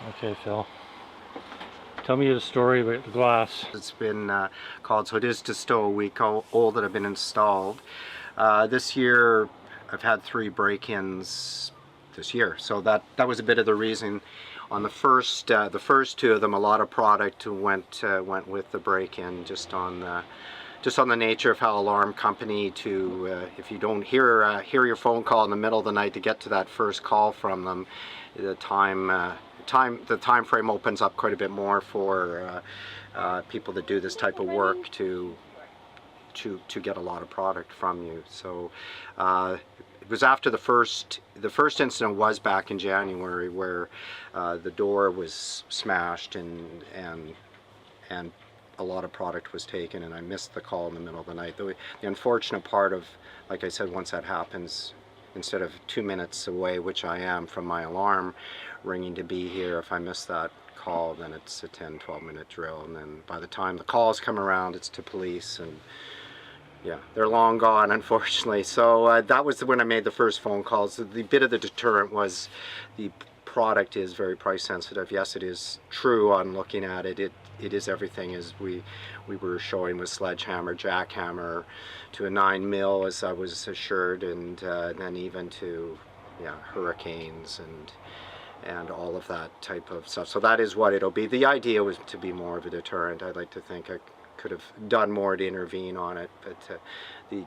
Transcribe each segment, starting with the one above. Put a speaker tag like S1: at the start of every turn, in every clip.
S1: Okay, Phil. Tell me the story about the glass.
S2: It's been called, so it is just still a week old that have been installed. This year I've had 3 break-ins this year, so that was a bit of the reason. On the first 2 of them, a lot of product went with the break-in, just on the nature of how alarm company to if you don't hear your phone call in the middle of the night to get to that first call from them, the time frame opens up quite a bit more for people that do this type of work to get a lot of product from you. So it was after the first incident was back in January, where the door was smashed and a lot of product was taken, and I missed the call in the middle of the night. The unfortunate part of, like I said, once that happens, instead of 2 minutes away, which I am from my alarm ringing to be here, if I miss that call, then it's a 10-12 minute drill, and then by the time the calls come around, it's to police, and yeah, they're long gone, unfortunately. So that was when I made the first phone calls. The bit of the deterrent was the product is very price sensitive. Yes, it is true on looking at it. It is everything, as we were showing, with sledgehammer, jackhammer, to a 9mm, as I was assured, and then even to hurricanes and all of that type of stuff. So that is what it'll be. The idea was to be more of a deterrent. I'd like to think I could have done more to intervene on it, but the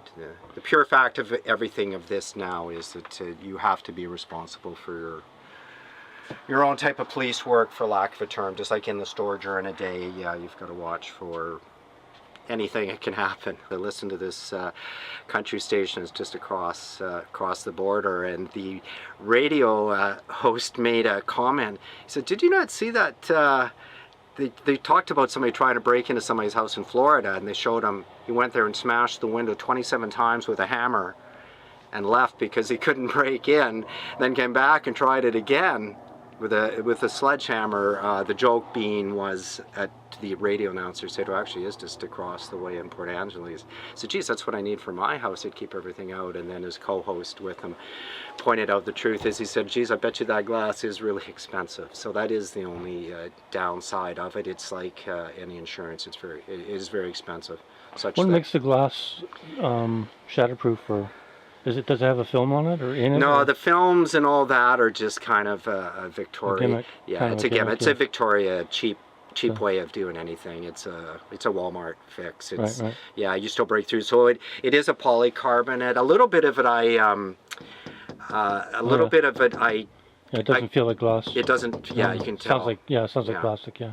S2: pure fact of everything of this now is that you have to be responsible for your own type of police work, for lack of a term. Just like in the store during a day, you've got to watch for anything that can happen. I listened to this country station is just across the border, and the radio host made a comment. He said, "Did you not see that they talked about somebody trying to break into somebody's house in Florida, and they showed him, he went there and smashed the window 27 times with a hammer and left because he couldn't break in, then came back and tried it again with a sledgehammer." The joke being was, the radio announcer said, "Well, actually is just across the way in Port Angeles." So, geez, that's what I need for my house. He'd keep everything out. And then his co-host with him pointed out the truth is, he said, "Geez, I bet you that glass is really expensive." So that is the only downside of it. It's like any insurance. It is very expensive.
S1: What makes the glass shatterproof, or does it have a film on it or in it?
S2: No, the films and all that are just kind of a Victoria.
S1: A gimmick.
S2: Yeah, it's a gimmick. It's a Victoria cheap way of doing anything. It's a Walmart fix. It's
S1: right.
S2: Yeah, you still break through. So it is a polycarbonate. A little bit of it
S1: it doesn't feel like glass.
S2: It doesn't. Yeah, you can tell.
S1: It sounds like plastic. Yeah.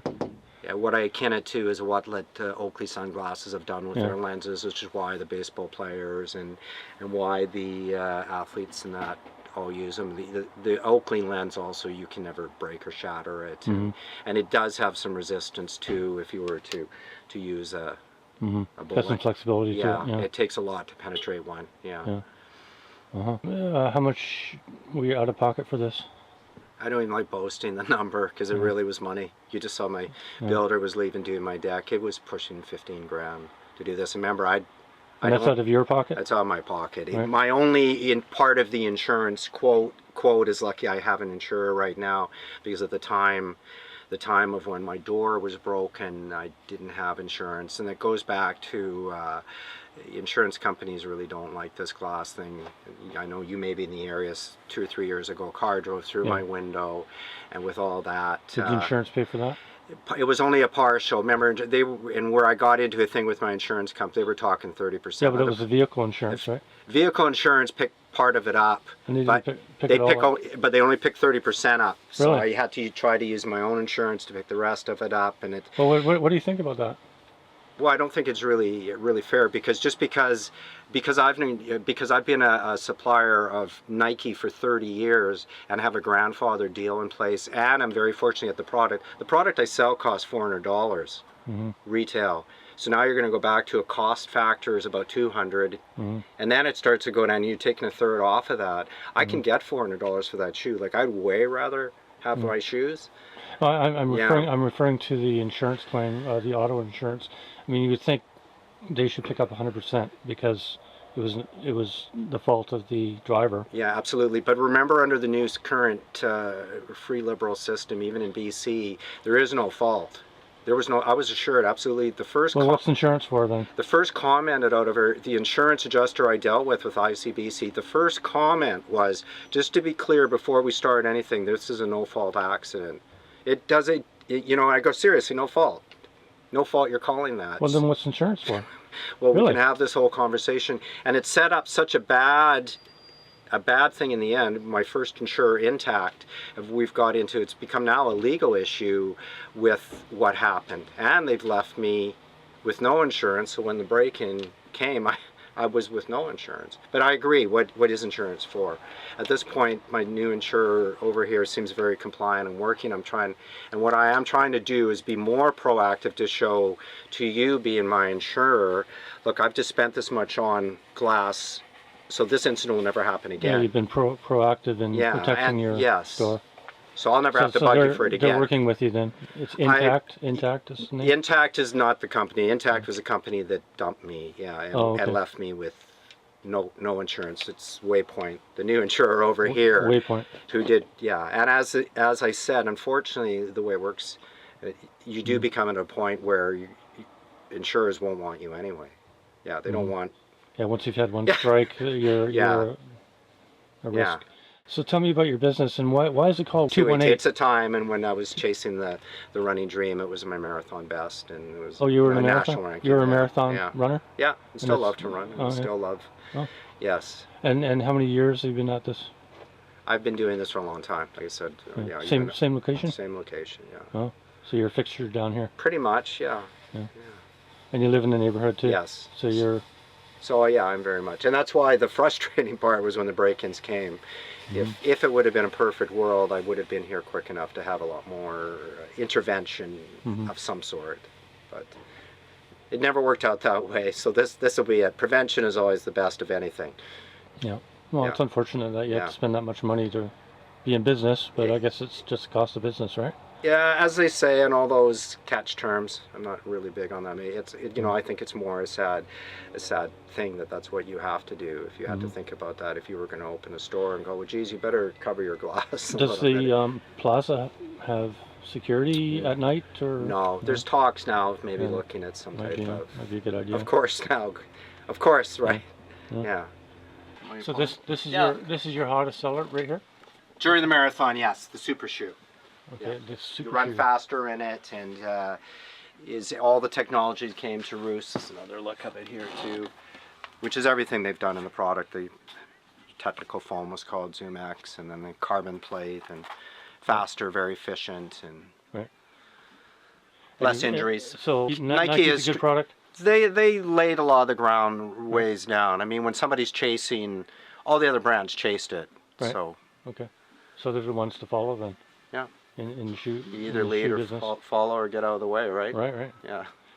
S2: Yeah, what I akin it to is what Oakley sunglasses have done with their lenses, which is why the baseball players and why the athletes and that all use them. The Oakley lens also, you can never break or shatter it, and it does have some resistance too if you were to use a bullet.
S1: Has some flexibility to it. Yeah,
S2: it takes a lot to penetrate one. Yeah.
S1: How much were you out of pocket for this?
S2: I don't even like boasting the number, because it really was money. You just saw my builder was leaving doing my deck. It was pushing 15 grand to do this. Remember, and
S1: that's out of your pocket?
S2: That's out of my pocket.
S1: Right.
S2: My only part of the insurance quote is lucky I have an insurer right now, because at the time of when my door was broken, I didn't have insurance. And it goes back to insurance companies really don't like this glass thing. I know you may be in the area. 2 or 3 years ago, a car drove through my window, and with all that,
S1: did the insurance pay for that?
S2: It was only a partial. Remember, where I got into a thing with my insurance company, they were talking 30%.
S1: Yeah, but it was a vehicle insurance, right?
S2: Vehicle insurance picked part of it up,
S1: and they didn't pick it all up.
S2: But they only picked 30% up. So
S1: really?
S2: I had to try to use my own insurance to pick the rest of it up, and it.
S1: Well, what do you think about that?
S2: Well, I don't think it's really fair, because I've been a supplier of Nike for 30 years and have a grandfather deal in place, and I'm very fortunate at the product. The product I sell costs $400 retail. So now you're going to go back to a cost factor is about 200, and then it starts to go down. You're taking a third off of that. I can get $400 for that shoe. Like, I'd way rather have my shoes.
S1: Well, I'm referring to the insurance claim, the auto insurance. I mean, you would think they should pick up 100%, because it was the fault of the driver.
S2: Yeah, absolutely. But remember, under the new current free liberal system, even in BC, there is no fault. There was no. I was assured absolutely. The first.
S1: Well, what's insurance for then?
S2: The first commented out of the insurance adjuster I dealt with ICBC, the first comment was, just to be clear before we start anything, this is a no-fault accident. It doesn't, you know, I go, seriously, no fault. No fault you're calling that.
S1: Well, then what's insurance for?
S2: Well,
S1: Really?
S2: we can have this whole conversation. And it set up such a bad thing in the end. My first insurer, Intact, we've got into, it's become now a legal issue with what happened. And they've left me with no insurance, so when the break-in came, I was with no insurance. But I agree, what is insurance for? At this point, my new insurer over here seems very compliant and working. And what I am trying to do is be more proactive to show to you, being my insurer, look, I've just spent this much on glass, so this incident will never happen again.
S1: Yeah, you've been proactive in protecting your store.
S2: So I'll never have to bug you for it again.
S1: They're working with you then. It's Intact. Intact is the name?
S2: Intact is not the company. Intact was a company that dumped me, and left me with no insurance. It's Waypoint, the new insurer over here.
S1: Waypoint.
S2: Who did, And as I said, unfortunately, the way it works, you do become at a point where insurers won't want you anyway. Yeah, they don't want.
S1: Yeah, once you've had one strike, you're a risk.
S2: Yeah.
S1: So tell me about your business and why is it called
S2: 218? It's a time, and when I was chasing the running dream, it was my marathon best, and it was
S1: you were in a
S2: national
S1: marathon?
S2: ranking.
S1: You were a marathon runner?
S2: Yeah, I still love to run. I still love.
S1: Oh.
S2: Yes.
S1: And how many years have you been at this?
S2: I've been doing this for a long time. Like I said,
S1: same location?
S2: Same location, yeah.
S1: Oh, so you're a fixture down here?
S2: Pretty much, yeah.
S1: And you live in the neighborhood too?
S2: Yes.
S1: So you're.
S2: So yeah, I'm very much, and that's why the frustrating part was when the break-ins came. If it would have been a perfect world, I would have been here quick enough to have a lot more intervention of some sort, but it never worked out that way. So this will be it. Prevention is always the best of anything.
S1: Yeah. Well, it's unfortunate that you have to spend that much money to be in business, but I guess it's just the cost of business, right?
S2: Yeah, as they say in all those catch terms, I'm not really big on that. I think it's more a sad thing that's what you have to do. If you had to think about that, if you were going to open a store and go, well, geez, you better cover your glass.
S1: Does the plaza have security at night or?
S2: No, there's talks now of maybe looking at some type of.
S1: Might be a good idea.
S2: Of course now, of course, right? Yeah.
S1: So this is your hottest seller right here.
S2: During the marathon, yes, the super shoe.
S1: Okay, the super
S2: you run
S1: shoe.
S2: faster in it, and all the technology came to roost. This is another look of it here too, which is everything they've done in the product. The technical foam was called Zoom X, and then the carbon plate, and faster, very efficient, and less injuries.
S1: So Nike is a good product?
S2: They laid a lot of the ground ways down. I mean, when somebody's chasing, all the other brands chased it.
S1: Right.
S2: So
S1: okay, so they're the ones to follow then.
S2: Yeah.
S1: In the shoe.
S2: You either lead or follow or get out of the way, right?
S1: Right.
S2: Yeah.